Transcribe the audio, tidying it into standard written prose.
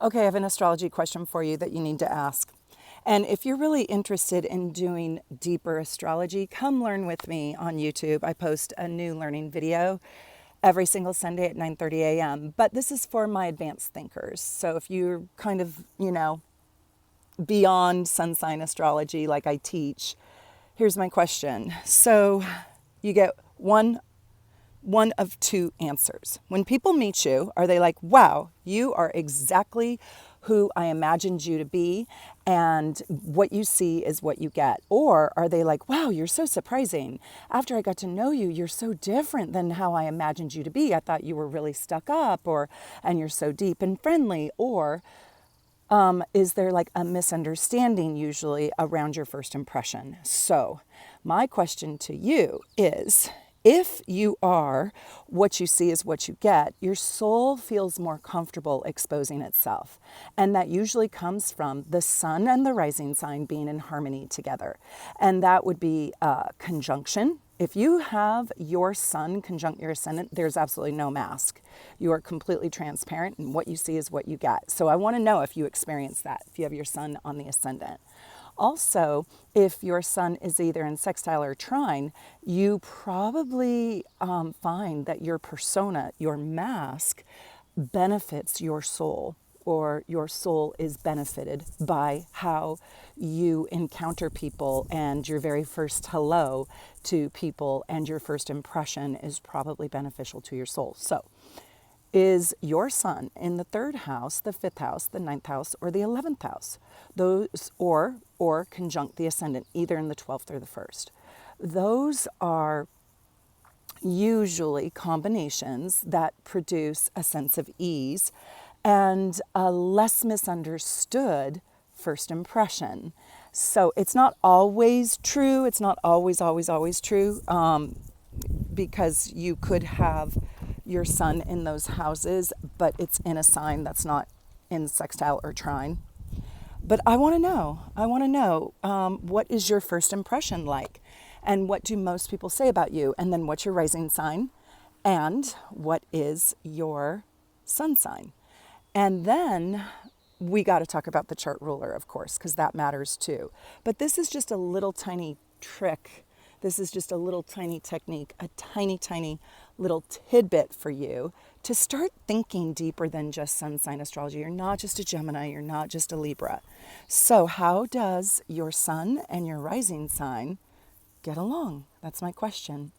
Okay, I have an astrology question for you that you need to ask. And if you're really interested in doing deeper astrology, come learn with me on YouTube. I post a new learning video every single Sunday at 9:30 a.m. But this is for my advanced thinkers. So if you're kind of, beyond sun sign astrology like I teach, here's my question. So you get one of two answers. When people meet you, are they like, wow, you are exactly who I imagined you to be, and what you see is what you get? Or are they like, wow, you're so surprising. After I got to know you, you're so different than how I imagined you to be. I thought you were really stuck up, and you're so deep and friendly. Or is there like a misunderstanding usually around your first impression? So my question to you is, if you are what you see is what you get, your soul feels more comfortable exposing itself. And that usually comes from the sun and the rising sign being in harmony together. And that would be conjunction. If you have your sun conjunct your ascendant, there's absolutely no mask. You are completely transparent, and what you see is what you get. So I want to know if you experience that, if you have your sun on the ascendant. Also, if your sun is either in sextile or trine, you probably find that your persona, your mask, benefits your soul, or your soul is benefited by how you encounter people, and your very first hello to people and your first impression is probably beneficial to your soul. So, is your sun in the third house, the fifth house, the ninth house, or the 11th house? Those, or conjunct the ascendant, either in the 12th or the first. Those are usually combinations that produce a sense of ease and a less misunderstood first impression. So it's not always true. It's not always true, because you could have your sun in those houses, but it's in a sign that's not in sextile or trine. But I want to know, what is your first impression like? And what do most people say about you? And then what's your rising sign? And what is your sun sign? And then we got to talk about the chart ruler, of course, because that matters too. But this is just a little tiny trick. This is just a little tiny technique, a tiny little tidbit for you to start thinking deeper than just sun sign astrology. You're not just a Gemini, you're not just a Libra. So how does your sun and your rising sign get along? That's my question.